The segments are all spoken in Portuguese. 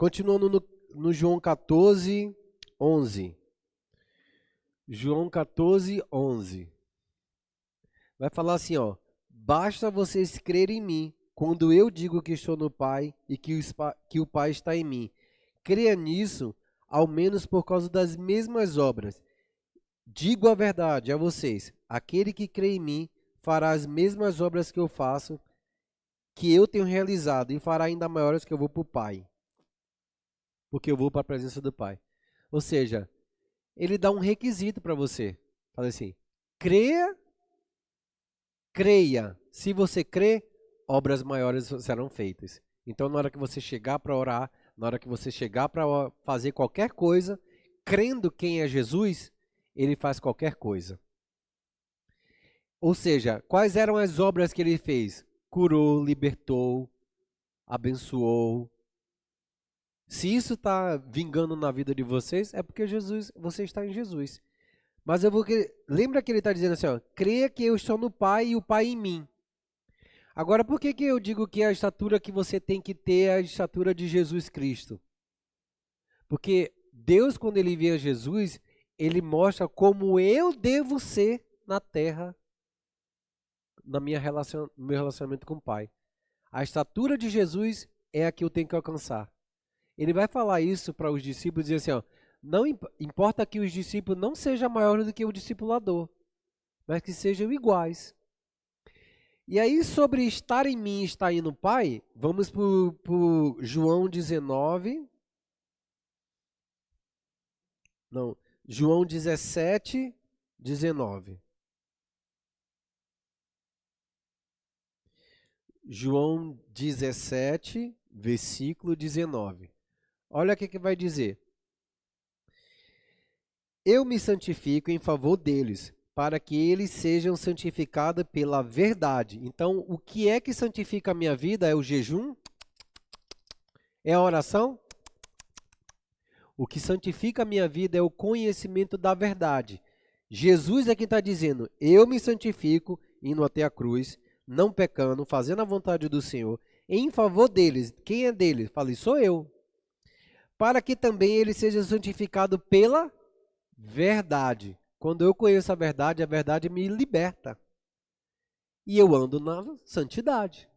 Continuando no João 14, 11. João 14, 11. Vai falar assim, ó. Basta vocês crerem em mim, quando eu digo que estou no Pai e que o Pai está em mim. Creia nisso, ao menos por causa das mesmas obras. Digo a verdade a vocês, aquele que crê em mim fará as mesmas obras que eu faço, que eu tenho realizado, e fará ainda maiores, que eu vou para o Pai. Porque eu vou para a presença do Pai. Ou seja, ele dá um requisito para você. Fala assim, creia. Se você crê, obras maiores serão feitas. Então, na hora que você chegar para orar, na hora que você chegar para fazer qualquer coisa, crendo quem é Jesus, ele faz qualquer coisa. Ou seja, quais eram as obras que ele fez? Curou, libertou, abençoou. Se isso está vingando na vida de vocês, é porque você está em Jesus. Mas lembra que ele está dizendo assim, ó, creia que eu estou no Pai e o Pai em mim. Agora, por que eu digo que a estatura que você tem que ter é a estatura de Jesus Cristo? Porque Deus, quando ele envia Jesus, ele mostra como eu devo ser na terra, no meu relacionamento com o Pai. A estatura de Jesus é a que eu tenho que alcançar. Ele vai falar isso para os discípulos e dizer assim, ó, não importa que os discípulos não sejam maiores do que o discipulador, mas que sejam iguais. E aí, sobre estar em mim e estar no Pai, vamos para João 19. Não, João 17, 19. João 17, versículo 19. Olha o que vai dizer. Eu me santifico em favor deles, para que eles sejam santificados pela verdade. Então, o que é que santifica a minha vida? É o jejum? É a oração? O que santifica a minha vida é o conhecimento da verdade. Jesus é quem está dizendo, eu me santifico indo até a cruz, não pecando, fazendo a vontade do Senhor, em favor deles. Quem é deles? Falei, sou eu. Para que também ele seja santificado pela verdade. Quando eu conheço a verdade me liberta. E eu ando na santidade.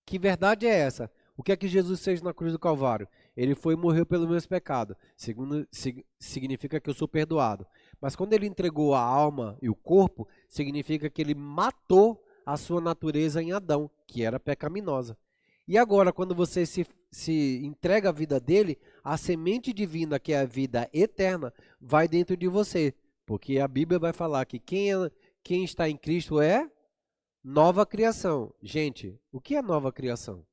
Que verdade é essa? O que é que Jesus fez na cruz do Calvário? Ele foi e morreu pelos meus pecados. Significa que eu sou perdoado. Mas quando ele entregou a alma e o corpo, significa que ele matou a sua natureza em Adão, que era pecaminosa. E agora, quando você se entrega a vida dele, a semente divina, que é a vida eterna, vai dentro de você. Porque a Bíblia vai falar que quem está em Cristo é nova criação. Gente, o que é nova criação?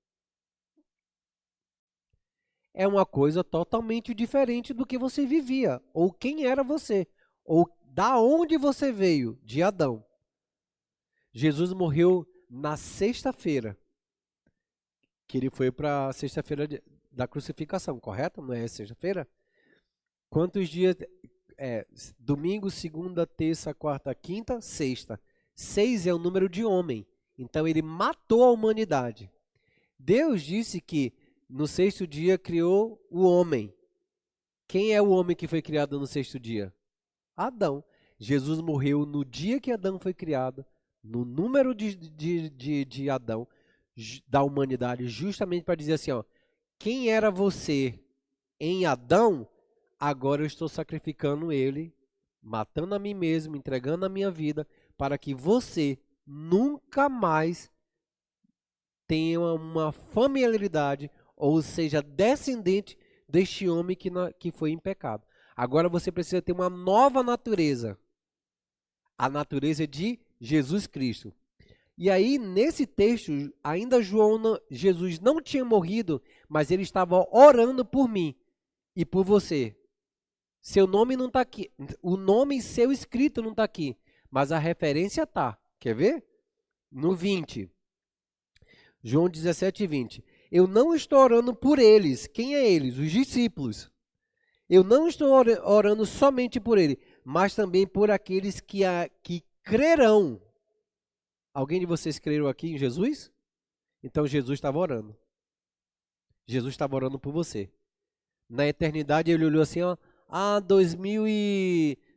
É uma coisa totalmente diferente do que você vivia, ou quem era você, ou da onde você veio, de Adão. Jesus morreu na sexta-feira, que ele foi para a sexta-feira da crucificação, correto? Não é sexta-feira? Quantos dias? Domingo, segunda, terça, quarta, quinta, sexta. 6 é o número de homem. Então ele matou a humanidade. Deus disse que no sexto dia criou o homem. Quem é o homem que foi criado no sexto dia? Adão. Jesus morreu no dia que Adão foi criado, no número de Adão, da humanidade, justamente para dizer assim, ó, quem era você em Adão, agora eu estou sacrificando ele, matando a mim mesmo, entregando a minha vida, para que você nunca mais tenha uma familiaridade, ou seja, descendente deste homem que foi em pecado. Agora você precisa ter uma nova natureza, a natureza de Jesus Cristo. E aí, nesse texto, ainda Jesus não tinha morrido, mas ele estava orando por mim e por você. Seu nome não está aqui, o nome seu escrito não está aqui, mas a referência está. Quer ver? No 20. João 17, 20. Eu não estou orando por eles. Quem é eles? Os discípulos. Eu não estou orando somente por eles, mas também por aqueles que crerão. Alguém de vocês creram aqui em Jesus? Então Jesus estava orando. Jesus estava orando por você. Na eternidade ele olhou assim, ó,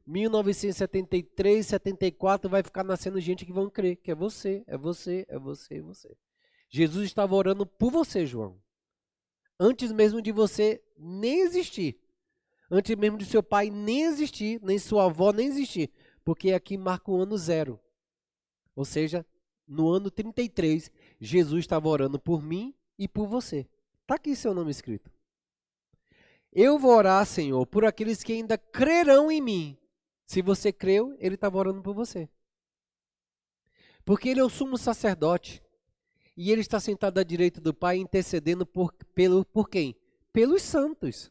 1973, 74 vai ficar nascendo gente que vão crer, que é você, é você, é você, é você. Jesus estava orando por você, João. Antes mesmo de você nem existir. Antes mesmo de seu pai nem existir, nem sua avó nem existir. Porque aqui marca o ano 0. Ou seja, no ano 33, Jesus estava orando por mim e por você. Está aqui seu nome escrito. Eu vou orar, Senhor, por aqueles que ainda crerão em mim. Se você creu, ele estava orando por você. Porque ele é o sumo sacerdote. E ele está sentado à direita do Pai, intercedendo por quem? Pelos santos.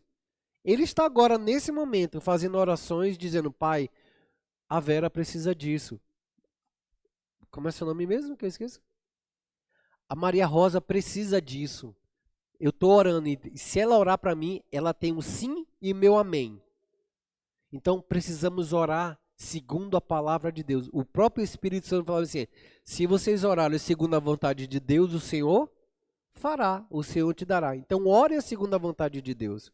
Ele está agora, nesse momento, fazendo orações, dizendo, Pai, a Vera precisa disso. Como é seu nome mesmo, que eu esqueço? A Maria Rosa precisa disso. Eu estou orando, e se ela orar para mim, ela tem um sim e meu amém. Então, precisamos orar segundo a palavra de Deus. O próprio Espírito Santo falava assim, se vocês orarem segundo a vontade de Deus, o Senhor fará, o Senhor te dará. Então, ore segundo a vontade de Deus.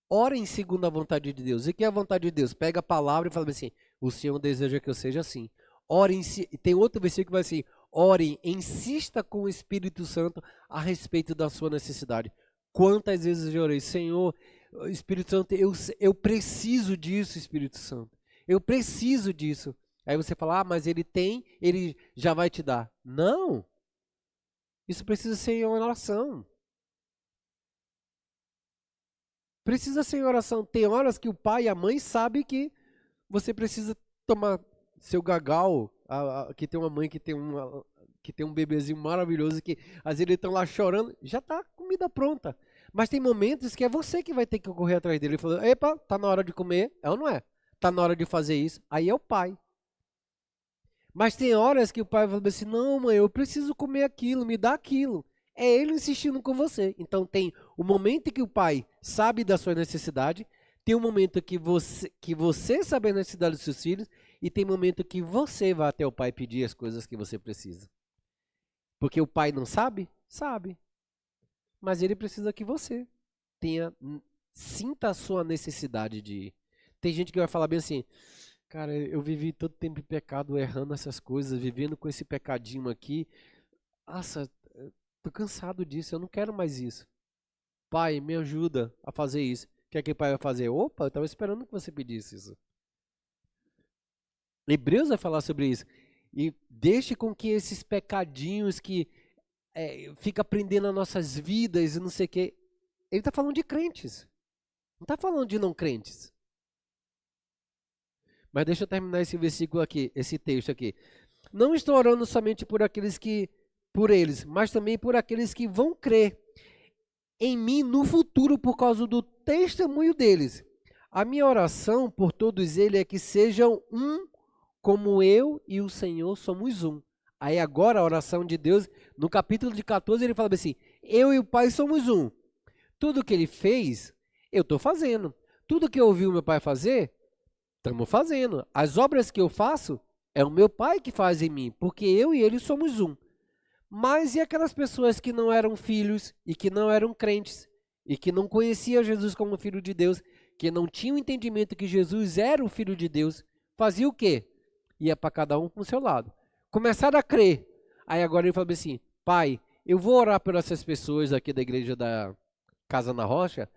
Orem segundo a vontade de Deus. E que é a vontade de Deus? Pega a palavra e fala assim, o Senhor deseja que eu seja assim. Orem, tem outro versículo que vai assim, orem, insista com o Espírito Santo a respeito da sua necessidade. Quantas vezes eu orei, Senhor, Espírito Santo, eu preciso disso, Espírito Santo. Eu preciso disso. Aí você fala, mas ele já vai te dar. Não. Isso precisa ser em oração. Precisa ser em oração. Tem horas que o pai e a mãe sabem que você precisa tomar seu gagal. Aqui tem uma mãe que tem um bebezinho maravilhoso que às vezes eles estão lá chorando, já está comida pronta. Mas tem momentos que é você que vai ter que correr atrás dele. Ele falou, epa, tá na hora de comer? É ou não é? Tá na hora de fazer isso? Aí é o pai. Mas tem horas que o pai fala assim, não mãe, eu preciso comer aquilo, me dá aquilo. É ele insistindo com você. Então tem o momento em que o pai sabe da sua necessidade, tem o momento que você sabe a necessidade dos seus filhos, e tem momento que você vai até o pai pedir as coisas que você precisa. Porque o pai não sabe? Sabe. Mas ele precisa que você sinta a sua necessidade de ir. Tem gente que vai falar bem assim, cara, eu vivi todo tempo em pecado, errando essas coisas, vivendo com esse pecadinho aqui. Nossa, tô cansado disso, eu não quero mais isso. Pai, me ajuda a fazer isso. O que é que o pai vai fazer? Opa, eu estava esperando que você pedisse isso. Hebreus vai falar sobre isso. E deixe com que esses pecadinhos que fica prendendo as nossas vidas e não sei o quê. Ele está falando de crentes. Não está falando de não crentes. Mas deixa eu terminar esse versículo aqui, esse texto aqui. Não estou orando somente por eles, mas também por aqueles que vão crer em mim no futuro por causa do testemunho deles. A minha oração por todos eles é que sejam um, como eu e o Senhor somos um. Aí agora a oração de Deus, no capítulo de 14, ele fala assim, eu e o Pai somos um. Tudo que ele fez, eu estou fazendo. Tudo que eu ouvi o meu Pai fazer, estamos fazendo. As obras que eu faço, é o meu Pai que faz em mim, porque eu e ele somos um. Mas e aquelas pessoas que não eram filhos e que não eram crentes e que não conheciam Jesus como Filho de Deus, que não tinham entendimento que Jesus era o Filho de Deus, fazia o quê? Ia para cada um para o seu lado. Começaram a crer. Aí agora ele falou assim, Pai, eu vou orar por essas pessoas aqui da igreja da Casa na Rocha,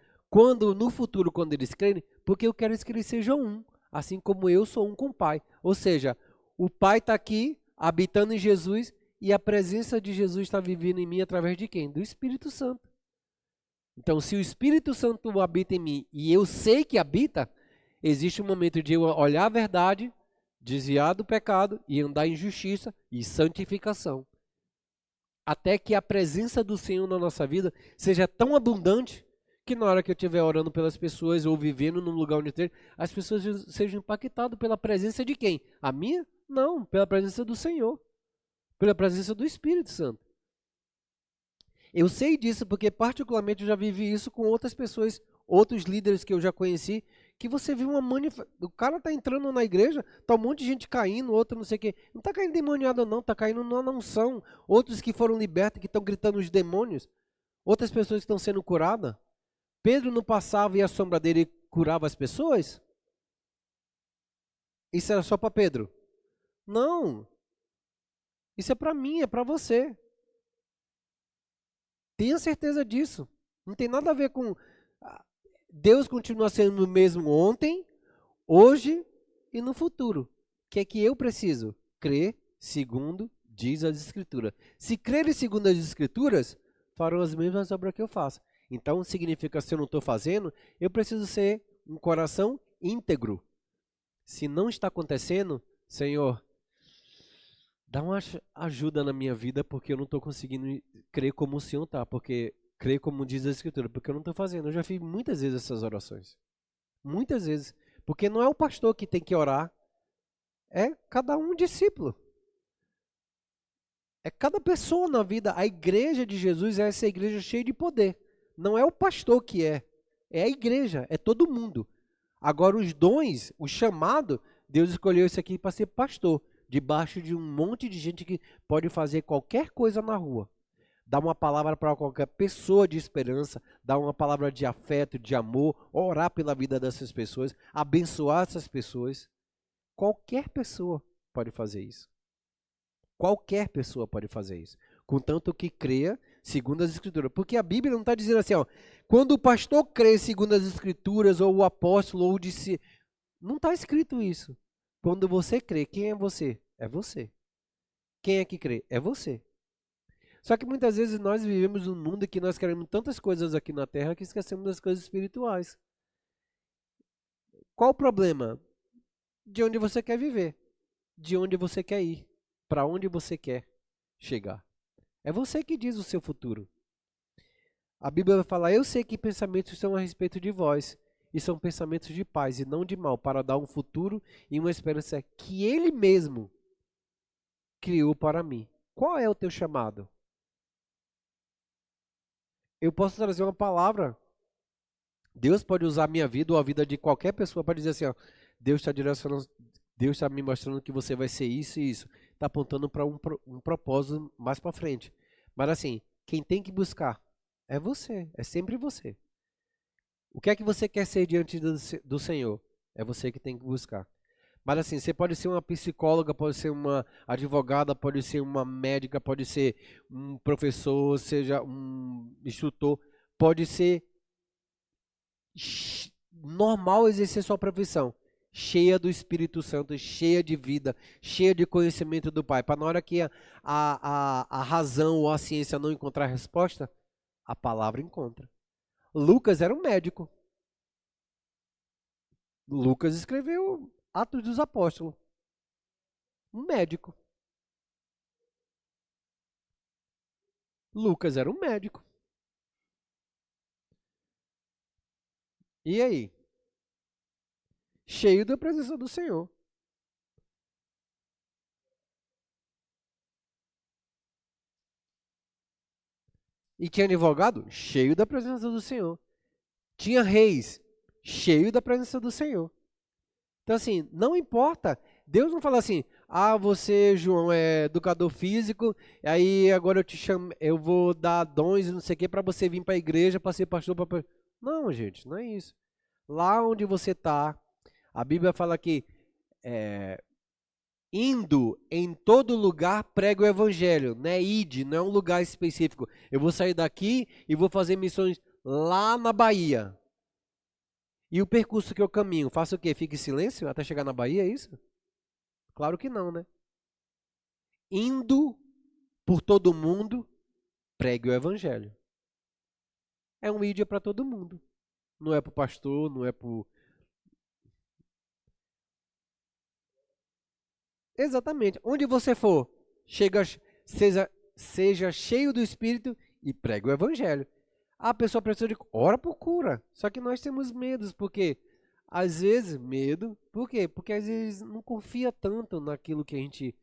no futuro, quando eles crerem, porque eu quero que eles sejam um, assim como eu sou um com o Pai. Ou seja, o Pai está aqui, habitando em Jesus, e a presença de Jesus está vivendo em mim através de quem? Do Espírito Santo. Então, se o Espírito Santo habita em mim, e eu sei que habita, existe um momento de eu olhar a verdade, desviar do pecado e andar em justiça e santificação. Até que a presença do Senhor na nossa vida seja tão abundante que na hora que eu estiver orando pelas pessoas ou vivendo num lugar onde tem, as pessoas sejam impactadas pela presença de quem? A minha? Não, pela presença do Senhor. Pela presença do Espírito Santo. Eu sei disso porque particularmente eu já vivi isso com outras pessoas, outros líderes que eu já conheci, que você viu o cara tá entrando na igreja, tá um monte de gente caindo, outro não sei o quê. Não tá caindo demoniado não, tá caindo na unção. Outros que foram libertos, que estão gritando os demônios. Outras pessoas que estão sendo curadas. Pedro não passava e a sombra dele curava as pessoas? Isso era só para Pedro? Não. Isso é para mim, é para você. Tenha certeza disso. Não tem nada a ver com... Deus continua sendo o mesmo ontem, hoje e no futuro. O que é que eu preciso? Crer segundo diz as Escrituras. Se crerem segundo as Escrituras, farão as mesmas obras que eu faço. Então, significa, se eu não estou fazendo, eu preciso ser um coração íntegro. Se não está acontecendo, Senhor, dá uma ajuda na minha vida, porque eu não estou conseguindo crer como o Senhor está, porque crer como diz a Escritura, porque eu não estou fazendo. Eu já fiz muitas vezes essas orações. Muitas vezes. Porque não é o pastor que tem que orar, é cada um discípulo. É cada pessoa na vida. A igreja de Jesus é essa igreja cheia de poder. Não é o pastor que é a igreja, é todo mundo. Agora os dons, o chamado, Deus escolheu esse aqui para ser pastor, debaixo de um monte de gente que pode fazer qualquer coisa na rua. Dar uma palavra para qualquer pessoa de esperança, dar uma palavra de afeto, de amor, orar pela vida dessas pessoas, abençoar essas pessoas. Qualquer pessoa pode fazer isso. Qualquer pessoa pode fazer isso. Contanto que creia segundo as Escrituras. Porque a Bíblia não está dizendo assim, ó, quando o pastor crê segundo as Escrituras, ou o apóstolo, ou o discípulo. Não está escrito isso. Quando você crê, quem é você? É você. Quem é que crê? É você. Só que muitas vezes nós vivemos num mundo que nós queremos tantas coisas aqui na Terra que esquecemos das coisas espirituais. Qual o problema? De onde você quer viver. De onde você quer ir. Para onde você quer chegar. É você que diz o seu futuro. A Bíblia vai falar, eu sei que pensamentos são a respeito de vós, e são pensamentos de paz e não de mal, para dar um futuro e uma esperança que Ele mesmo criou para mim. Qual é o teu chamado? Eu posso trazer uma palavra. Deus pode usar a minha vida ou a vida de qualquer pessoa para dizer assim, ó, Deus está direcionando, Deus está me mostrando que você vai ser isso e isso. Está apontando para um propósito mais para frente. Mas assim, quem tem que buscar é você, é sempre você. O que é que você quer ser diante do Senhor? É você que tem que buscar. Mas assim, você pode ser uma psicóloga, pode ser uma advogada, pode ser uma médica, pode ser um professor, seja um instrutor, pode ser normal exercer sua profissão, cheia do Espírito Santo, cheia de vida, cheia de conhecimento do Pai, para na hora que a razão ou a ciência não encontrar resposta, a palavra encontra. Lucas era um médico. Lucas escreveu Atos dos Apóstolos. Um médico. Lucas era um médico. E aí? Cheio da presença do Senhor. E tinha advogado? Cheio da presença do Senhor. Tinha reis? Cheio da presença do Senhor. Então, assim, não importa. Deus não fala assim, ah, você, João, é educador físico, aí agora eu te chamo, eu vou dar dons e não sei o que para você vir para a igreja, para ser pastor. Não, gente, não é isso. Lá onde você está, a Bíblia fala que indo em todo lugar prega o evangelho, né? Ide, não é um lugar específico. Eu vou sair daqui e vou fazer missões lá na Bahia. E o percurso que eu caminho, faço o quê? Fique em silêncio até chegar na Bahia, é isso? Claro que não, né? Indo por todo mundo, pregue o evangelho. É um mídia para todo mundo. Não é para o pastor, não é para o... Exatamente. Onde você for, chega, seja cheio do Espírito e pregue o evangelho. A pessoa precisa de... Ora por cura. Só que nós temos medos, porque... Às vezes, medo. Por quê? Porque às vezes não confia tanto naquilo que a gente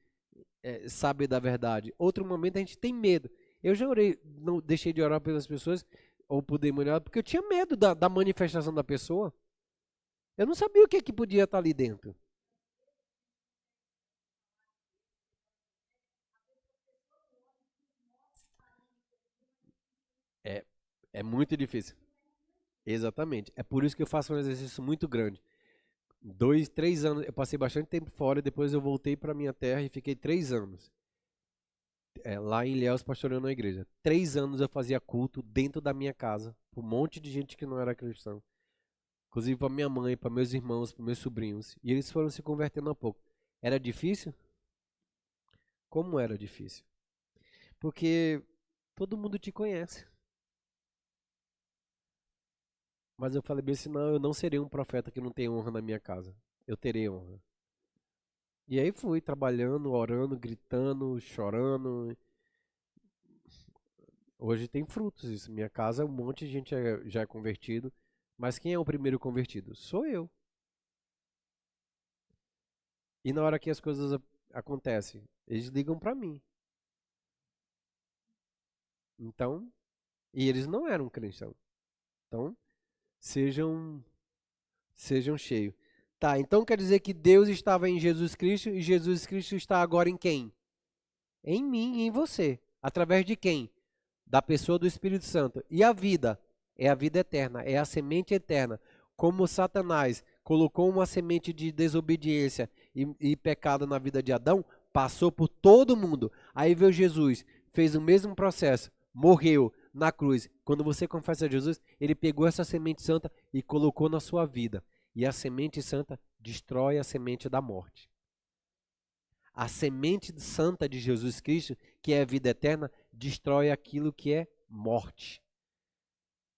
sabe da verdade. Outro momento a gente tem medo. Eu já orei, não deixei de orar pelas pessoas, ou por demoniado, porque eu tinha medo da manifestação da pessoa. Eu não sabia o que, que podia estar ali dentro. É muito difícil. Exatamente. É por isso que eu faço um exercício muito grande. 2, 3 anos, eu passei bastante tempo fora, e depois eu voltei para minha terra e fiquei 3 anos. Lá em Ilhéus, pastoreando na igreja. 3 anos eu fazia culto dentro da minha casa, para um monte de gente que não era cristão. Inclusive para minha mãe, para meus irmãos, para meus sobrinhos. E eles foram se convertendo a pouco. Era difícil? Como era difícil? Porque todo mundo te conhece. Mas eu falei bem assim, não, eu não serei um profeta que não tem honra na minha casa. Eu terei honra. E aí fui trabalhando, orando, gritando, chorando. Hoje tem frutos isso. Minha casa, um monte de gente já é convertido. Mas quem é o primeiro convertido? Sou eu. E na hora que as coisas acontecem, eles ligam pra mim. Então, e eles não eram cristãos. Então, sejam cheios. Tá, então quer dizer que Deus estava em Jesus Cristo e Jesus Cristo está agora em quem? Em mim e em você. Através de quem? Da pessoa do Espírito Santo. E a vida? É a vida eterna, é a semente eterna. Como Satanás colocou uma semente de desobediência e pecado na vida de Adão, passou por todo mundo. Aí veio Jesus, fez o mesmo processo, morreu na cruz. Quando você confessa a Jesus, ele pegou essa semente santa e colocou na sua vida. E a semente santa destrói a semente da morte. A semente santa de Jesus Cristo, que é a vida eterna, destrói aquilo que é morte.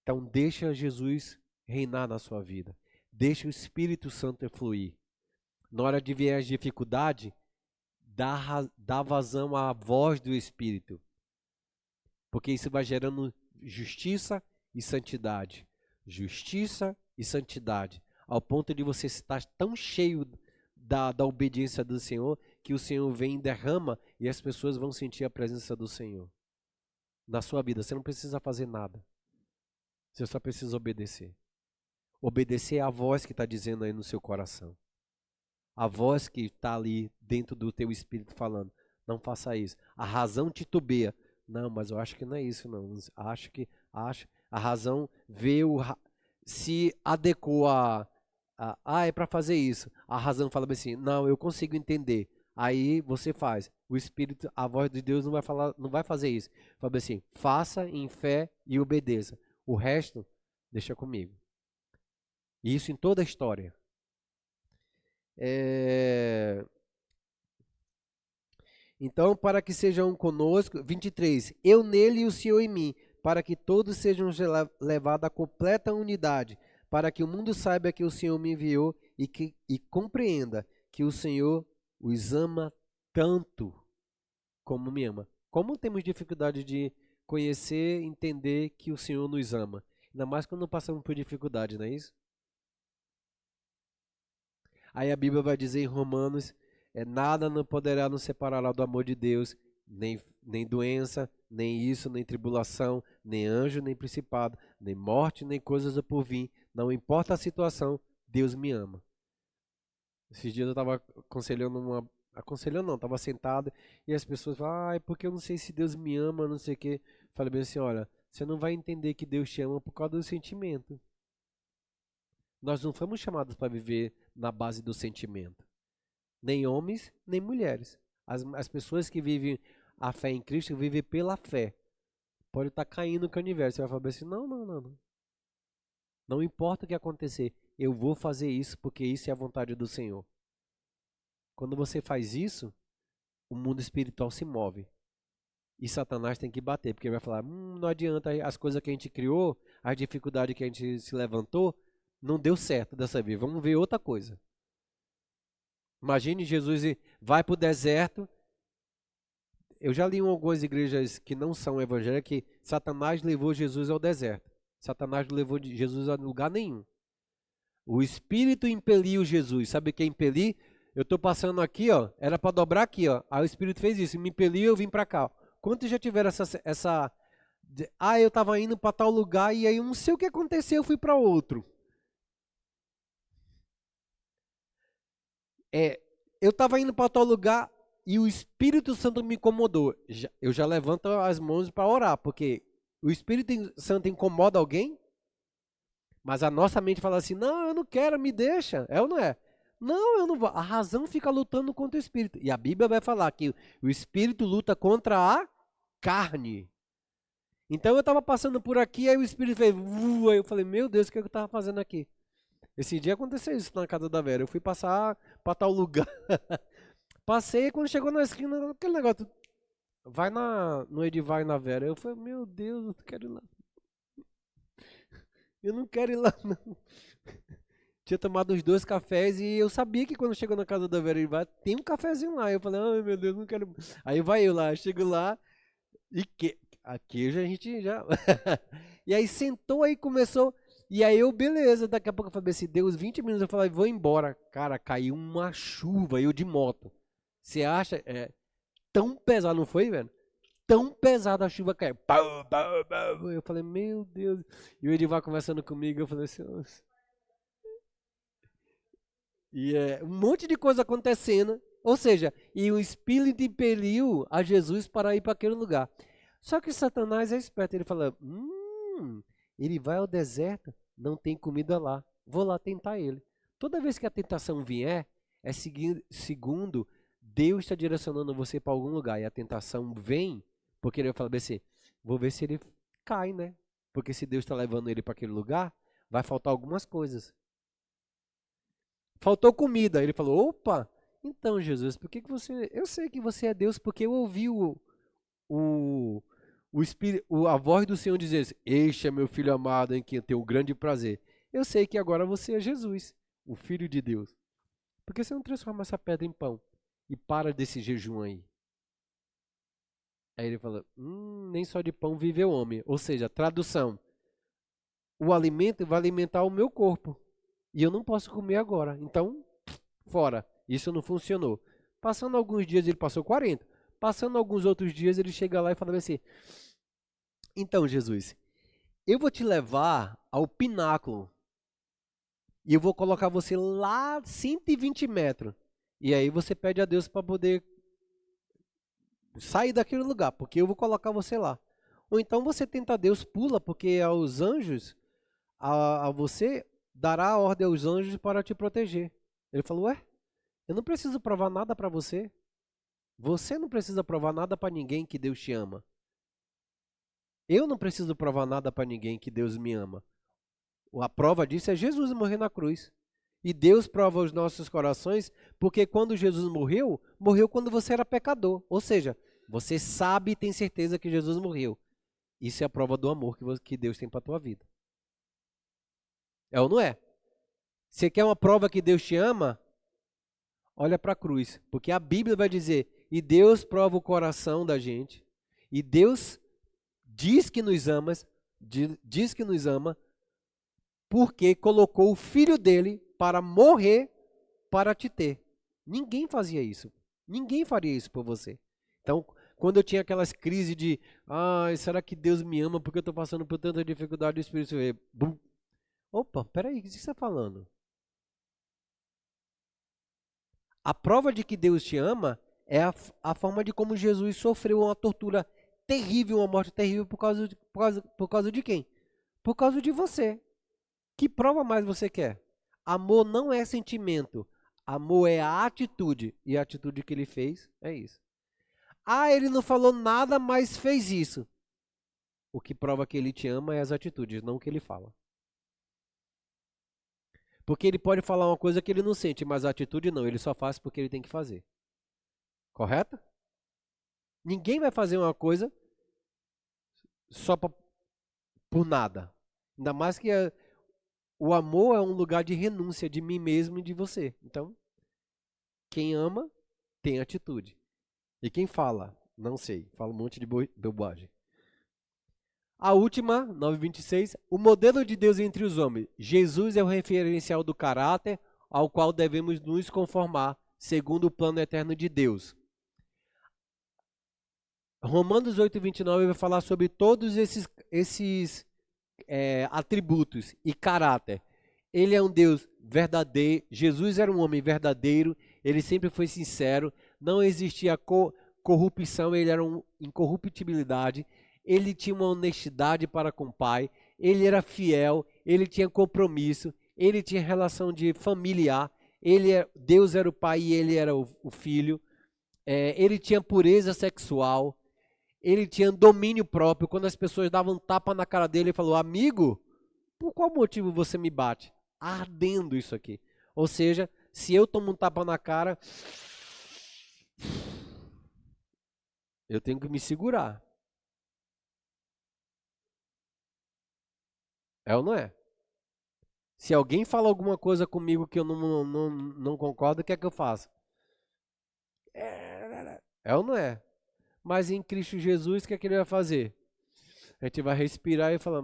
Então deixa Jesus reinar na sua vida. Deixa o Espírito Santo fluir. Na hora de vier as dificuldades, dá vazão à voz do Espírito. Porque isso vai gerando justiça e santidade. Justiça e santidade. Ao ponto de você estar tão cheio da obediência do Senhor, que o Senhor vem e derrama e as pessoas vão sentir a presença do Senhor na sua vida. Você não precisa fazer nada. Você só precisa obedecer. Obedecer à voz que está dizendo aí no seu coração. A voz que está ali dentro do teu espírito falando. Não faça isso. A razão titubeia. Não, mas eu acho que não é isso, não. Acho. A razão veio, se adequou é para fazer isso. A razão fala assim, não, eu consigo entender. Aí você faz. O Espírito, a voz de Deus não vai falar, não vai fazer isso. Fala assim, faça em fé e obedeça. O resto, deixa comigo. E isso em toda a história. Então, para que sejam conosco, 23, eu nele e o Senhor em mim, para que todos sejam levados à completa unidade, para que o mundo saiba que o Senhor me enviou e compreenda que o Senhor os ama tanto como me ama. Como temos dificuldade de conhecer, entender que o Senhor nos ama? Ainda mais quando passamos por dificuldade, não é isso? Aí a Bíblia vai dizer em Romanos, nada não poderá nos separar do amor de Deus, nem doença, nem isso, nem tribulação, nem anjo, nem principado, nem morte, nem coisas do porvir. Não importa a situação, Deus me ama. Esses dias eu estava aconselhando não, estava sentado e as pessoas falam, porque eu não sei se Deus me ama, não sei o quê. Falei bem assim, olha, você não vai entender que Deus te ama por causa do sentimento. Nós não fomos chamados para viver na base do sentimento. Nem homens, nem mulheres. As pessoas que vivem a fé em Cristo vivem pela fé. Pode estar caindo no universo. Você vai falar assim, não. Não importa o que acontecer, eu vou fazer isso porque isso é a vontade do Senhor. Quando você faz isso, o mundo espiritual se move. E Satanás tem que bater, porque ele vai falar, não adianta, as coisas que a gente criou, as dificuldades que a gente se levantou, não deu certo dessa vez, vamos ver outra coisa. Imagine Jesus vai para o deserto. Eu já li em algumas igrejas que não são evangélicas que Satanás levou Jesus ao deserto. Satanás não levou Jesus a lugar nenhum. O Espírito impeliu Jesus. Sabe o que é impelir? Eu estou passando aqui, ó, era para dobrar aqui, ó. Aí o Espírito fez isso, me impeliu e eu vim para cá. Quantos já tiveram eu estava indo para tal lugar e aí eu não sei o que aconteceu, eu fui para outro. Eu estava indo para tal lugar e o Espírito Santo me incomodou. Eu já levanto as mãos para orar, porque O Espírito Santo incomoda alguém? Mas a nossa mente fala assim, não, eu não quero, me deixa. É ou não é? Não, eu não vou. A razão fica lutando contra o Espírito. E a Bíblia vai falar que o Espírito luta contra a carne. Então eu estava passando por aqui, aí o Espírito fez, aí eu falei, meu Deus, o que eu estava fazendo aqui? Esse dia aconteceu isso na casa da Vera. Eu fui passar para tal lugar. Passei, quando chegou na esquina, aquele negócio, vai no Edivar e na Vera. Eu falei, meu Deus, eu não quero ir lá. Eu não quero ir lá, não. Tinha tomado uns 2 cafés e eu sabia que quando chegou na casa da Vera Edivar, tem um cafezinho lá. Eu falei, ai meu Deus, não quero. Aí vai eu lá, chego lá e aqui a gente já. E aí sentou, aí começou. E aí eu, beleza, daqui a pouco eu falei assim, deu uns 20 minutos, eu falei, vou embora. Cara, caiu uma chuva, eu de moto. Você acha? Tão pesado, não foi, velho? Tão pesado a chuva caiu. Pau, pau, pau. Eu falei, meu Deus. E o Edivar conversando comigo, eu falei assim, nossa. E um monte de coisa acontecendo. Ou seja, e o Espírito impeliu a Jesus para ir para aquele lugar. Só que Satanás é esperto. Ele fala, ele vai ao deserto, não tem comida lá. Vou lá tentar ele. Toda vez que a tentação vier, é segundo Deus está direcionando você para algum lugar. E a tentação vem, porque ele vai falar assim, vou ver se ele cai, né? Porque se Deus está levando ele para aquele lugar, vai faltar algumas coisas. Faltou comida. Ele falou, opa, então Jesus, por que você... Eu sei que você é Deus porque eu ouvi a voz do Senhor dizer assim, este é meu filho amado em quem eu tenho um grande prazer. Eu sei que agora você é Jesus, o Filho de Deus. Por que você não transforma essa pedra em pão? E para desse jejum aí. Aí ele falou, nem só de pão vive o homem. Ou seja, tradução, o alimento vai alimentar o meu corpo. E eu não posso comer agora. Então, fora. Isso não funcionou. Passando alguns dias, ele passou 40. Passando alguns outros dias, ele chega lá e fala assim, então, Jesus, eu vou te levar ao pináculo. E eu vou colocar você lá 120 metros. E aí você pede a Deus para poder sair daquele lugar, porque eu vou colocar você lá. Ou então você tenta a Deus, pula, porque aos anjos, a você dará a ordem aos anjos para te proteger. Ele falou, eu não preciso provar nada para você. Você não precisa provar nada para ninguém que Deus te ama. Eu não preciso provar nada para ninguém que Deus me ama. A prova disso é Jesus morrer na cruz. E Deus prova os nossos corações, porque quando Jesus morreu, morreu quando você era pecador. Ou seja, você sabe e tem certeza que Jesus morreu. Isso é a prova do amor que Deus tem para a tua vida. É ou não é? Você quer uma prova que Deus te ama? Olha para a cruz. Porque a Bíblia vai dizer, e Deus prova o coração da gente. E Deus diz que nos ama, porque colocou o filho dele para morrer para te ter. Ninguém fazia isso. Ninguém faria isso por você. Então, quando eu tinha aquelas crises de, será que Deus me ama porque eu estou passando por tanta dificuldade, o Espírito veio, bum. Opa, peraí, o que você está falando? A prova de que Deus te ama é a forma de como Jesus sofreu uma tortura terrível, uma morte terrível por causa de quem? Por causa de você. Que prova mais você quer? Amor não é sentimento. Amor é a atitude. E a atitude que ele fez é isso. Ele não falou nada, mas fez isso. O que prova que ele te ama é as atitudes, não o que ele fala. Porque ele pode falar uma coisa que ele não sente, mas a atitude não. Ele só faz porque ele tem que fazer. Correto? Ninguém vai fazer uma coisa só por nada. Ainda mais que o amor é um lugar de renúncia de mim mesmo e de você. Então, quem ama tem atitude. E quem fala, não sei, fala um monte de bobagem. A última, 9:26, o modelo de Deus entre os homens. Jesus é o referencial do caráter ao qual devemos nos conformar, segundo o plano eterno de Deus. Romanos 8:29 vai falar sobre todos esses atributos e caráter. Ele é um Deus verdadeiro, Jesus era um homem verdadeiro, ele sempre foi sincero, não existia corrupção, ele era uma incorruptibilidade, ele tinha uma honestidade para com o pai, ele era fiel, ele tinha compromisso, ele tinha relação de familiar, Deus era o pai e ele era o filho, ele tinha pureza sexual, ele tinha domínio próprio. Quando as pessoas davam um tapa na cara dele, ele falou: amigo, por qual motivo você me bate? Ardendo isso aqui. Ou seja, se eu tomo um tapa na cara, eu tenho que me segurar. É ou não é? Se alguém fala alguma coisa comigo que eu não concordo, o que é que eu faço? É ou não é? Mas em Cristo Jesus, o que é que ele vai fazer? A gente vai respirar e falar: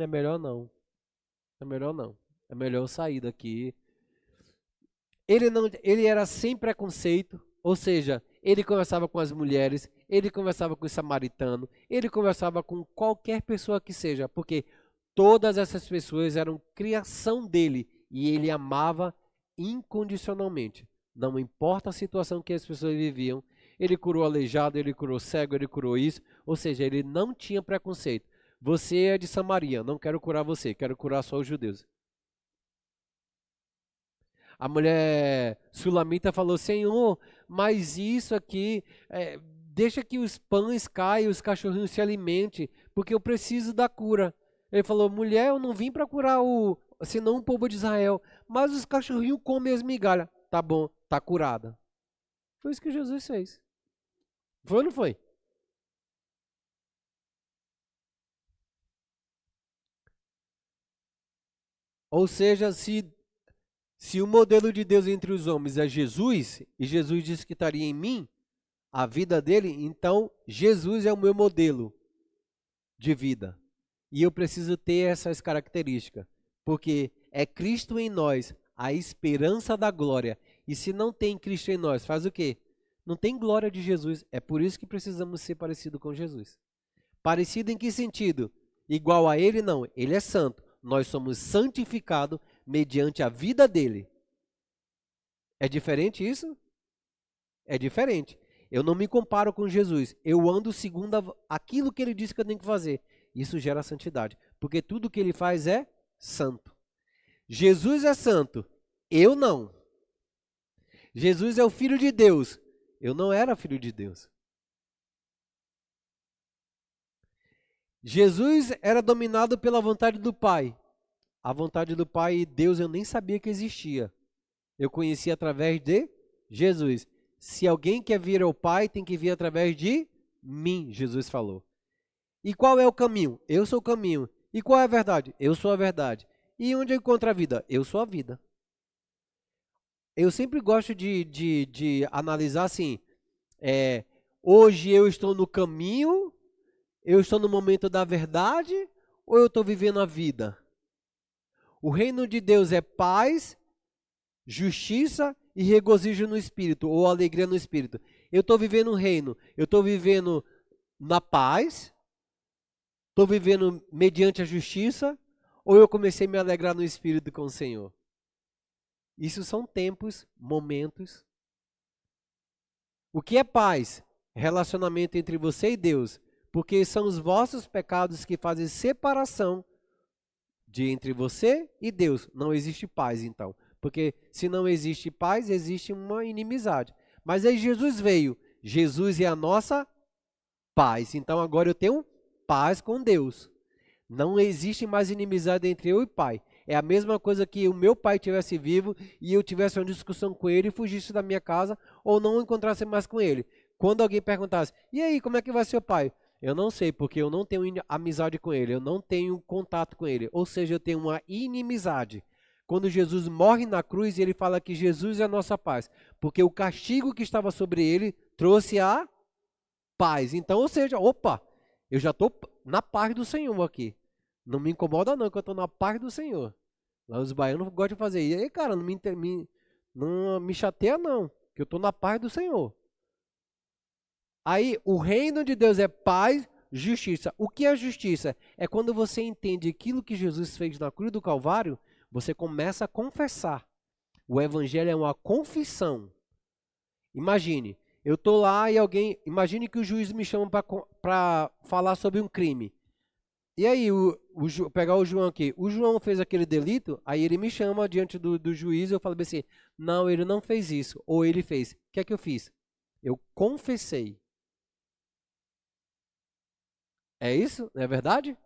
é melhor não. É melhor não. É melhor eu sair daqui. Ele era sem preconceito, ou seja, ele conversava com as mulheres, ele conversava com os samaritanos, ele conversava com qualquer pessoa que seja, porque todas essas pessoas eram criação dele e ele amava incondicionalmente. Não importa a situação que as pessoas viviam, ele curou aleijado, ele curou cego, ele curou isso, ou seja, ele não tinha preconceito. Você é de Samaria, não quero curar você, quero curar só os judeus. A mulher sulamita falou: Senhor, mas isso aqui, deixa que os pães caiam, os cachorrinhos se alimentem, porque eu preciso da cura. Ele falou: mulher, eu não vim para curar senão o povo de Israel, mas os cachorrinhos comem as migalhas. Tá bom, tá curada. Foi isso que Jesus fez. Foi ou não foi? Ou seja, se o modelo de Deus entre os homens é Jesus, e Jesus disse que estaria em mim, a vida dele, então Jesus é o meu modelo de vida. E eu preciso ter essas características, porque é Cristo em nós, a esperança da glória. E se não tem Cristo em nós, faz o quê? Não tem glória de Jesus. É por isso que precisamos ser parecido com Jesus. Parecido em que sentido? Igual a ele, não. Ele é santo. Nós somos santificados mediante a vida dele. É diferente isso? É diferente. Eu não me comparo com Jesus. Eu ando segundo aquilo que ele disse que eu tenho que fazer. Isso gera santidade. Porque tudo que ele faz é santo. Jesus é santo. Eu não. Jesus é o Filho de Deus. Eu não era filho de Deus. Jesus era dominado pela vontade do Pai. A vontade do Pai e Deus eu nem sabia que existia. Eu conheci através de Jesus. Se alguém quer vir ao Pai, tem que vir através de mim, Jesus falou. E qual é o caminho? Eu sou o caminho. E qual é a verdade? Eu sou a verdade. E onde eu encontro a vida? Eu sou a vida. Eu sempre gosto de analisar assim, hoje eu estou no caminho, eu estou no momento da verdade, ou eu estou vivendo a vida? O reino de Deus é paz, justiça e regozijo no Espírito, ou alegria no Espírito. Eu estou vivendo um reino, eu estou vivendo na paz, estou vivendo mediante a justiça, ou eu comecei a me alegrar no Espírito com o Senhor? Isso são tempos, momentos. O que é paz? Relacionamento entre você e Deus, porque são os vossos pecados que fazem separação entre você e Deus. Não existe paz, então. Porque se não existe paz, existe uma inimizade. Mas aí Jesus veio. Jesus é a nossa paz. Então agora eu tenho paz com Deus. Não existe mais inimizade entre eu e Pai. É a mesma coisa que o meu pai estivesse vivo e eu tivesse uma discussão com ele e fugisse da minha casa ou não encontrasse mais com ele. Quando alguém perguntasse: e aí, como é que vai seu pai? Eu não sei, porque eu não tenho amizade com ele, eu não tenho contato com ele. Ou seja, eu tenho uma inimizade. Quando Jesus morre na cruz, ele fala que Jesus é a nossa paz, porque o castigo que estava sobre ele trouxe a paz. Então, ou seja, opa, eu já estou na paz do Senhor aqui. Não me incomoda não, que eu estou na paz do Senhor. Lá os baianos gostam de fazer. E aí, cara, não me chateia não, que eu estou na paz do Senhor. Aí, o reino de Deus é paz, justiça. O que é justiça? É quando você entende aquilo que Jesus fez na cruz do Calvário, você começa a confessar. O evangelho é uma confissão. Imagine, Eu tô lá e alguém, imagine que o juiz me chama para falar sobre um crime. E aí, pegar o João aqui, o João fez aquele delito, aí ele me chama diante do juiz e eu falo assim, não, ele não fez isso, ou ele fez. O que é que eu fiz? Eu confessei. É isso? Não é verdade?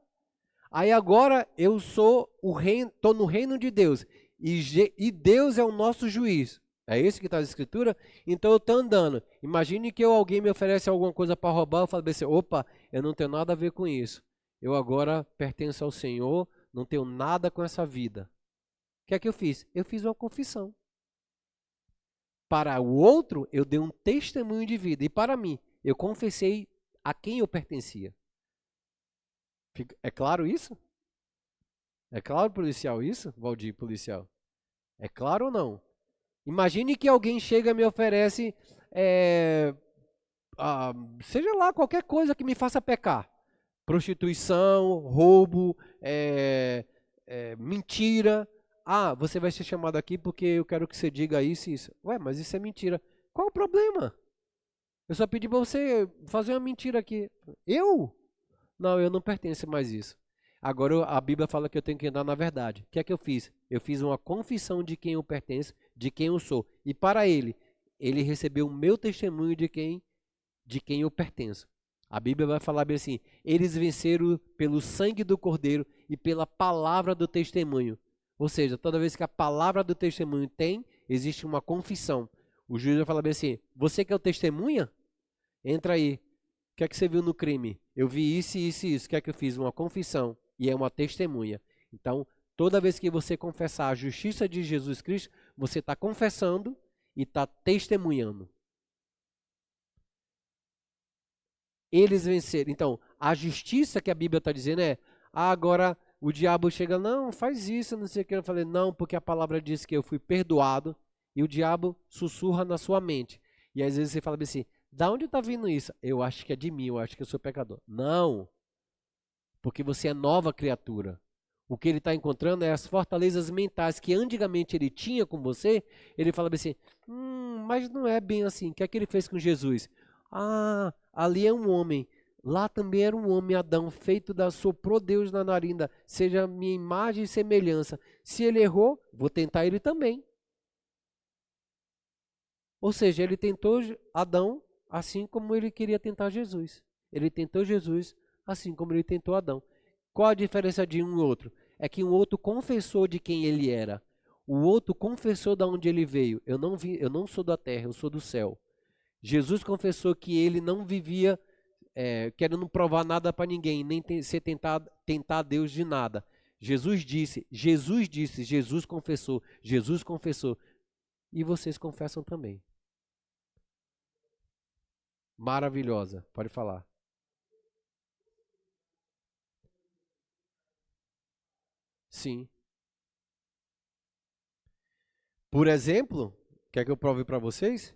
Aí agora eu sou o reino, estou no reino de Deus. E Deus é o nosso juiz. É isso que está na escritura? Então eu estou andando. Imagine que alguém me oferece alguma coisa para roubar, eu falo assim, opa, eu não tenho nada a ver com isso. Eu agora pertenço ao Senhor, não tenho nada com essa vida. O que é que eu fiz? Eu fiz uma confissão. Para o outro, eu dei um testemunho de vida. E para mim, eu confessei a quem eu pertencia. É claro isso? É claro, policial, isso? Valdir, policial. É claro ou não? Imagine que alguém chega e me oferece, é, seja lá, qualquer coisa que me faça pecar. Prostituição, roubo, mentira. Ah, você vai ser chamado aqui porque eu quero que você diga isso e isso. Ué, mas isso é mentira. Qual o problema? Eu só pedi para você fazer uma mentira aqui. Eu? Não, eu não pertenço mais a isso. Agora a Bíblia fala que eu tenho que andar na verdade. O que é que eu fiz? Eu fiz uma confissão de quem eu pertenço, de quem eu sou. E para ele recebeu o meu testemunho de quem eu pertenço. A Bíblia vai falar bem assim: eles venceram pelo sangue do Cordeiro e pela palavra do testemunho. Ou seja, toda vez que a palavra do testemunho tem, existe uma confissão. O juiz vai falar bem assim: você que é o testemunha? Entra aí. O que é que você viu no crime? Eu vi isso, isso e isso. O que é que eu fiz? Uma confissão. E é uma testemunha. Então, toda vez que você confessar a justiça de Jesus Cristo, você está confessando e está testemunhando. Eles venceram. Então, a justiça que a Bíblia está dizendo é, agora o diabo chega, não, faz isso, não sei o que. Eu falei, não, porque a palavra diz que eu fui perdoado, e o diabo sussurra na sua mente. E às vezes você fala assim, da onde está vindo isso? Eu acho que é de mim, eu acho que eu sou pecador. Não, porque você é nova criatura. O que ele está encontrando é as fortalezas mentais que antigamente ele tinha com você. Ele fala assim, mas não é bem assim. O que é que ele fez com Jesus? Ah, ali é um homem. Lá também era um homem, Adão, feito da soprou Deus na narina, seja minha imagem e semelhança. Se ele errou, vou tentar ele também. Ou seja, ele tentou Adão assim como ele queria tentar Jesus. Ele tentou Jesus assim como ele tentou Adão. Qual a diferença de um e outro? É que um outro confessou de quem ele era. O outro confessou de onde ele veio. Eu não sou da terra, eu sou do céu. Jesus confessou que ele não vivia querendo provar nada para ninguém, nem tentar Deus de nada. Jesus confessou. E vocês confessam também. Maravilhosa, pode falar. Sim. Por exemplo, quer que eu prove para vocês?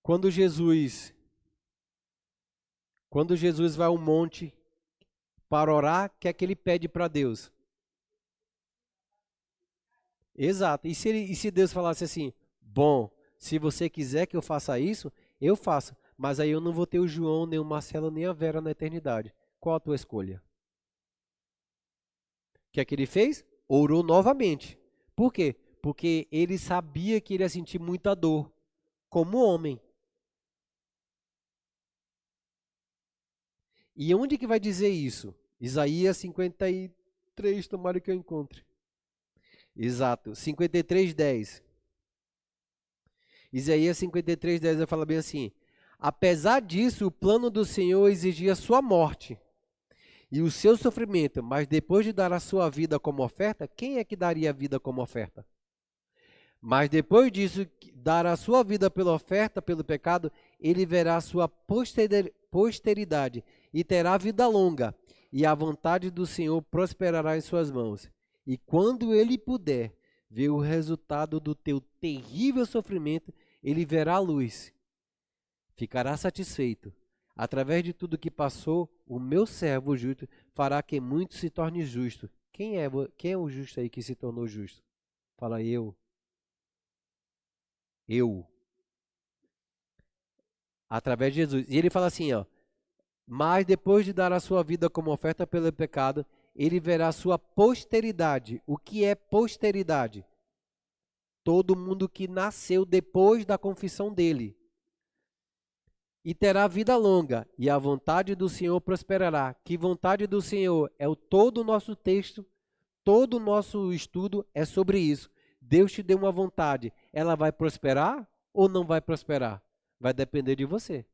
Quando Jesus, quando Jesus vai ao monte para orar, o que é que ele pede para Deus? Exato. E se Deus falasse assim, bom, se você quiser que eu faça isso, eu faço. Mas aí eu não vou ter o João, nem o Marcelo, nem a Vera na eternidade. Qual a tua escolha? O que é que ele fez? Orou novamente. Por quê? Porque ele sabia que ele ia sentir muita dor, como homem. E onde que vai dizer isso? Isaías 53, tomara que eu encontre. Exato, 53:10. Isaías 53:10 vai falar bem assim: apesar disso, o plano do Senhor exigia sua morte e o seu sofrimento, mas depois de dar a sua vida como oferta, quem é que daria a vida como oferta? Mas depois disso, dar a sua vida pela oferta, pelo pecado, ele verá a sua posteridade e terá vida longa, e a vontade do Senhor prosperará em suas mãos. E quando ele puder ver o resultado do teu terrível sofrimento, ele verá a luz, ficará satisfeito. Através de tudo que passou, o meu servo justo fará que muito se torne justo. Quem é o justo aí que se tornou justo? Fala eu. Eu. Através de Jesus. E ele fala assim, ó, mas depois de dar a sua vida como oferta pelo pecado, ele verá a sua posteridade. O que é posteridade? Todo mundo que nasceu depois da confissão dele. E terá vida longa, e a vontade do Senhor prosperará. Que vontade do Senhor? Todo o nosso texto, todo o nosso estudo é sobre isso. Deus te deu uma vontade, ela vai prosperar ou não vai prosperar? Vai depender de você.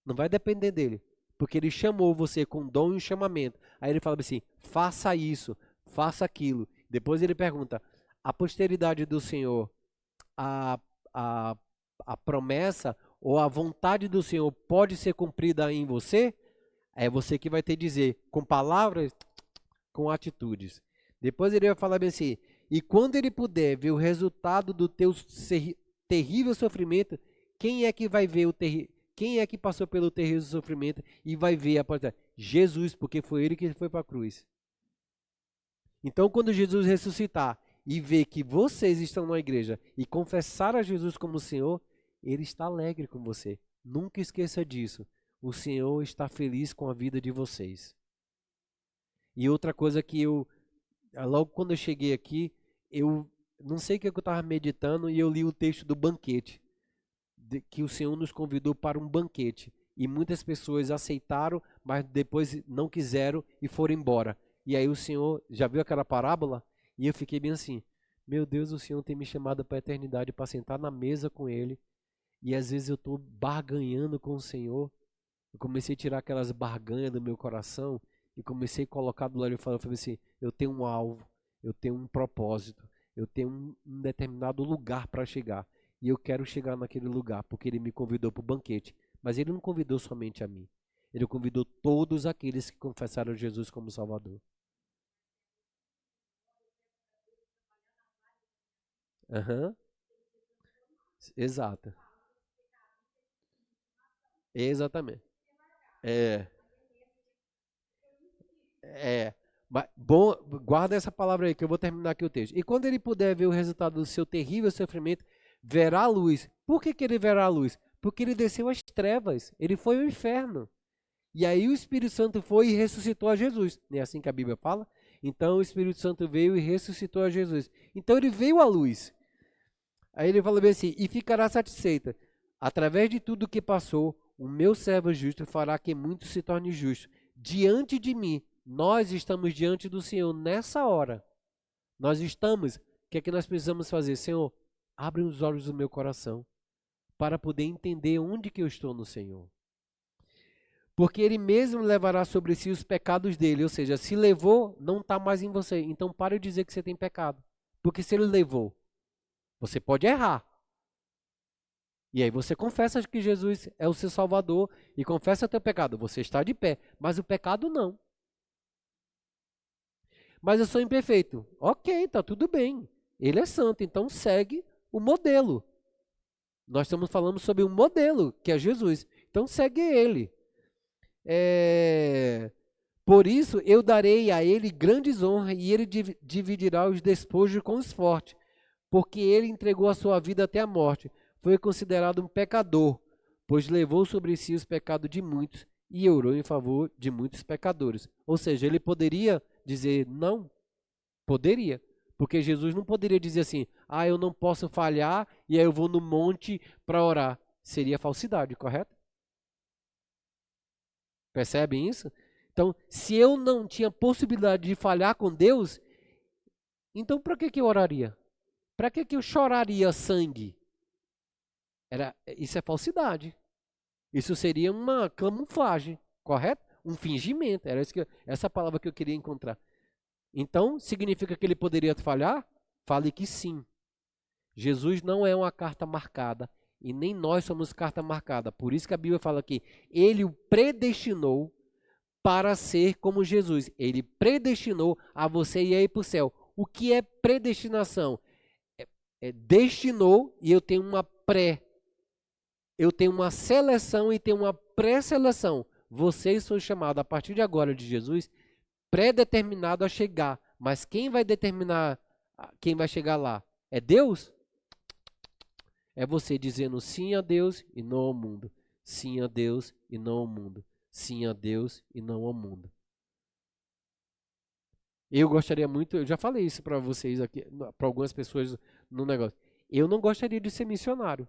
Não vai depender dele. Porque ele chamou você com dom e um chamamento. Aí ele fala assim, faça isso, faça aquilo. Depois ele pergunta, a posteridade do Senhor, a, a, a promessa ou a vontade do Senhor pode ser cumprida em você? É você que vai ter que dizer, com palavras, com atitudes. Depois ele vai falar bem assim, e quando ele puder ver o resultado do teu terrível sofrimento, quem é que vai ver quem é que passou pelo terrível sofrimento e vai ver a parte? Jesus, porque foi ele que foi para a cruz. Então, quando Jesus ressuscitar e ver que vocês estão na igreja e confessar a Jesus como Senhor, ele está alegre com você. Nunca esqueça disso. O Senhor está feliz com a vida de vocês. E outra coisa que logo quando eu cheguei aqui, eu não sei o que eu estava meditando e eu li o texto do banquete, que o Senhor nos convidou para um banquete. E muitas pessoas aceitaram, mas depois não quiseram e foram embora. E aí o Senhor, já viu aquela parábola? E eu fiquei bem assim, meu Deus, o Senhor tem me chamado para a eternidade, para sentar na mesa com Ele. E às vezes eu estou barganhando com o Senhor. Eu comecei a tirar aquelas barganhas do meu coração e comecei a colocar do lado e falei assim, eu tenho um alvo, eu tenho um propósito, eu tenho um determinado lugar para chegar. E eu quero chegar naquele lugar, porque ele me convidou para o banquete. Mas ele não convidou somente a mim. Ele convidou todos aqueles que confessaram Jesus como Salvador. Aham. Exato. Exatamente. É. É. Bom, guarda essa palavra aí que eu vou terminar aqui o texto. E quando ele puder ver o resultado do seu terrível sofrimento, verá a luz. Por que ele verá a luz? Porque ele desceu às trevas. Ele foi ao inferno. E aí o Espírito Santo foi e ressuscitou a Jesus. Não é assim que a Bíblia fala? Então o Espírito Santo veio e ressuscitou a Jesus. Então ele veio à luz. Aí ele fala bem assim, e ficará satisfeita. Através de tudo que passou, o meu servo justo fará que muitos se tornem justos. Diante de mim, nós estamos diante do Senhor nessa hora. Nós estamos. O que é que nós precisamos fazer? Senhor, abre os olhos do meu coração para poder entender onde que eu estou no Senhor. Porque ele mesmo levará sobre si os pecados dele. Ou seja, se levou, não está mais em você. Então pare de dizer que você tem pecado. Porque se ele levou, você pode errar. E aí você confessa que Jesus é o seu Salvador e confessa teu pecado. Você está de pé, mas o pecado não. Mas eu sou imperfeito. Ok, está tudo bem. Ele é santo, então segue o modelo. Nós estamos falando sobre um modelo, que é Jesus. Então segue ele. Por isso eu darei a ele grandes honras e ele dividirá os despojos com os fortes, porque ele entregou a sua vida até a morte. Foi considerado um pecador, pois levou sobre si os pecados de muitos e orou em favor de muitos pecadores. Ou seja, ele poderia dizer não? Poderia. Porque Jesus não poderia dizer assim, eu não posso falhar e aí eu vou no monte para orar. Seria falsidade, correto? Percebem isso? Então, se eu não tinha possibilidade de falhar com Deus, então para que eu oraria? Para que eu choraria sangue? Isso é falsidade. Isso seria uma camuflagem, correto? Um fingimento. Era essa palavra que eu queria encontrar. Então, significa que ele poderia falhar? Fale que sim. Jesus não é uma carta marcada e nem nós somos carta marcada. Por isso que a Bíblia fala que ele o predestinou para ser como Jesus. Ele predestinou a você ir para o céu. O que é predestinação? Destinou e eu tenho uma pré. Eu tenho uma seleção e tenho uma pré-seleção. Vocês são chamados a partir de agora de Jesus pré-determinado a chegar. Mas quem vai determinar quem vai chegar lá? É Deus? É você dizendo sim a Deus e não ao mundo. Sim a Deus e não ao mundo. Sim a Deus e não ao mundo. Eu gostaria muito, eu já falei isso para vocês aqui, para algumas pessoas no negócio. Eu não gostaria de ser missionário.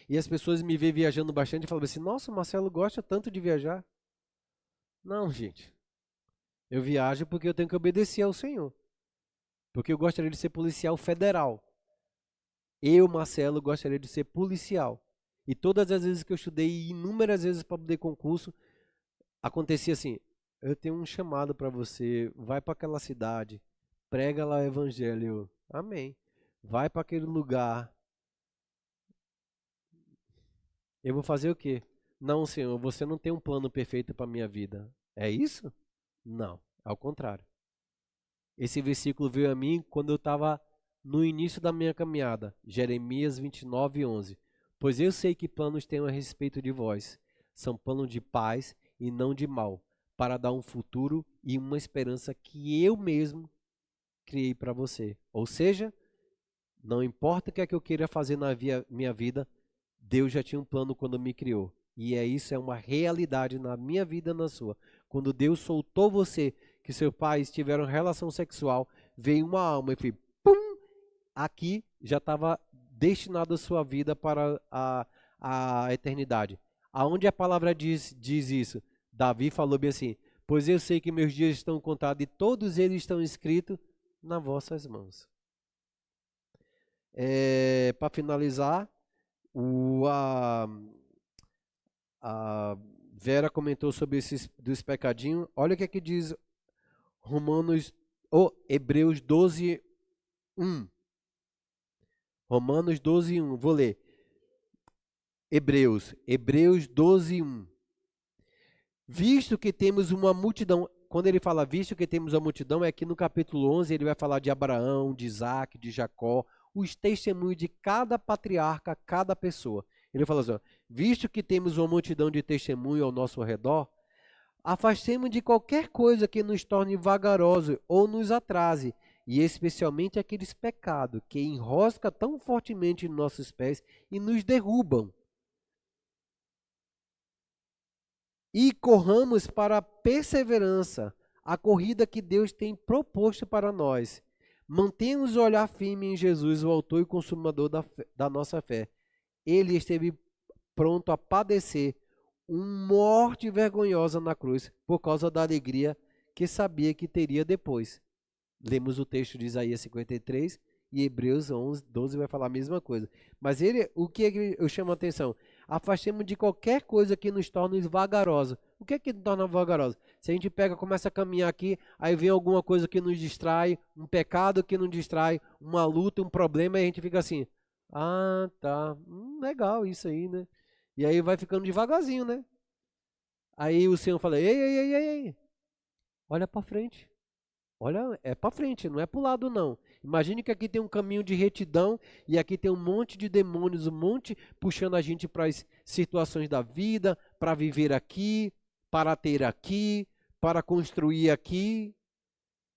E as pessoas me veem viajando bastante e falam assim: nossa, o Marcelo gosta tanto de viajar. Não, gente. Eu viajo porque eu tenho que obedecer ao Senhor. Porque eu gostaria de ser policial federal. Eu, Marcelo, gostaria de ser policial. E todas as vezes que eu estudei, inúmeras vezes para poder concurso, acontecia assim: eu tenho um chamado para você, vai para aquela cidade, prega lá o evangelho. Amém. Vai para aquele lugar. Eu vou fazer o quê? Não, Senhor, você não tem um plano perfeito para minha vida. É isso? Não, ao contrário. Esse versículo veio a mim quando eu estava no início da minha caminhada. Jeremias 29:11. Pois eu sei que planos tenho a respeito de vós. São planos de paz e não de mal, para dar um futuro e uma esperança que eu mesmo criei para você. Ou seja, não importa o que é que eu queira fazer na minha vida, Deus já tinha um plano quando me criou. E isso é uma realidade na minha vida e na sua. Quando Deus soltou você, que seus pais tiveram relação sexual, veio uma alma e foi pum, aqui já estava destinado a sua vida para a eternidade. Aonde a palavra diz isso? Davi falou bem assim: pois eu sei que meus dias estão contados e todos eles estão escritos nas vossas mãos. Para finalizar, a Vera comentou sobre esses dos pecadinhos. Olha o que é que diz Hebreus 12:1. Romanos 12:1. Vou ler. Hebreus 12:1. Visto que temos uma multidão, quando ele fala visto que temos uma multidão, é aqui no capítulo 11, ele vai falar de Abraão, de Isaac, de Jacó, os testemunhos de cada patriarca, cada pessoa. Ele fala assim: ó, visto que temos uma multidão de testemunho ao nosso redor, afastemos de qualquer coisa que nos torne vagarosos ou nos atrase, e especialmente aqueles pecados que enroscam tão fortemente em nossos pés e nos derrubam. E corramos para a perseverança, a corrida que Deus tem proposto para nós. Mantemos o olhar firme em Jesus, o autor e consumador da nossa fé. Ele esteve pronto a padecer uma morte vergonhosa na cruz por causa da alegria que sabia que teria depois. Lemos o texto de Isaías 53 e Hebreus 11:12 vai falar a mesma coisa. Mas o que eu chamo a atenção? Afastemos de qualquer coisa que nos torne vagarosos. O que é que nos torna vagarosos? Se a gente começa a caminhar aqui, aí vem alguma coisa que nos distrai, um pecado que nos distrai, uma luta, um problema, e a gente fica assim: ah, tá, legal isso aí, né? E aí vai ficando devagarzinho, né? Aí o Senhor fala: ei, ei, ei, ei, ei, olha para frente. Olha, é para frente, não é para o lado não. Imagine que aqui tem um caminho de retidão e aqui tem um monte de demônios, um monte puxando a gente para as situações da vida, para viver aqui, para ter aqui, para construir aqui.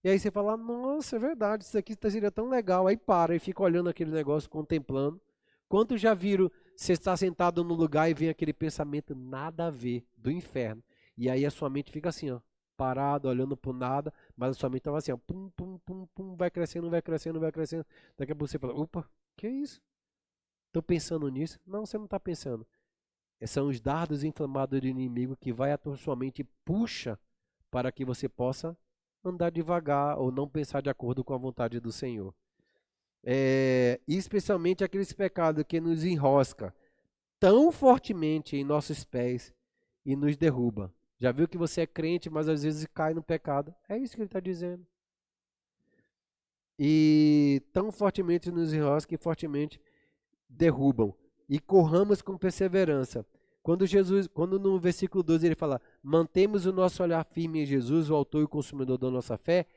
E aí você fala: nossa, é verdade, isso aqui seria tão legal. Aí para e fica olhando aquele negócio, contemplando. Quantos já viram, você está sentado no lugar e vem aquele pensamento nada a ver, do inferno. E aí a sua mente fica assim, ó, parado, olhando para nada, mas a sua mente estava assim, ó, pum, pum, pum, pum, vai crescendo, vai crescendo, vai crescendo. Daqui a pouco você fala: opa, que é isso? Estou pensando nisso? Não, você não está pensando. São os dardos inflamados do inimigo que vai à sua mente e puxa para que você possa andar devagar ou não pensar de acordo com a vontade do Senhor. Especialmente aqueles pecados que nos enrosca tão fortemente em nossos pés e nos derruba. Já viu que você é crente, mas às vezes cai no pecado? É isso que ele está dizendo. E tão fortemente nos enrosca e fortemente derrubam. E corramos com perseverança. Quando no versículo 12 ele fala: mantemos o nosso olhar firme em Jesus, o autor e consumador da nossa fé.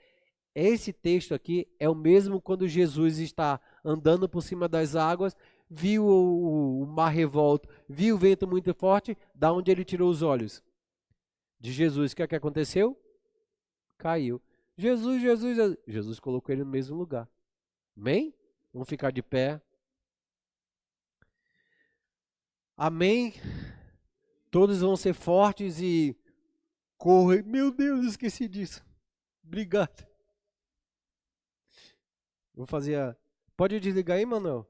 Esse texto aqui é o mesmo quando Jesus está andando por cima das águas, viu o mar revolto, viu o vento muito forte, da onde ele tirou os olhos? De Jesus. O que é que aconteceu? Caiu. Jesus, Jesus, Jesus. Jesus colocou ele no mesmo lugar. Amém? Vamos ficar de pé. Amém. Todos vão ser fortes e correm. Meu Deus, esqueci disso. Obrigado. Vou fazer a... Pode desligar aí, Manuel?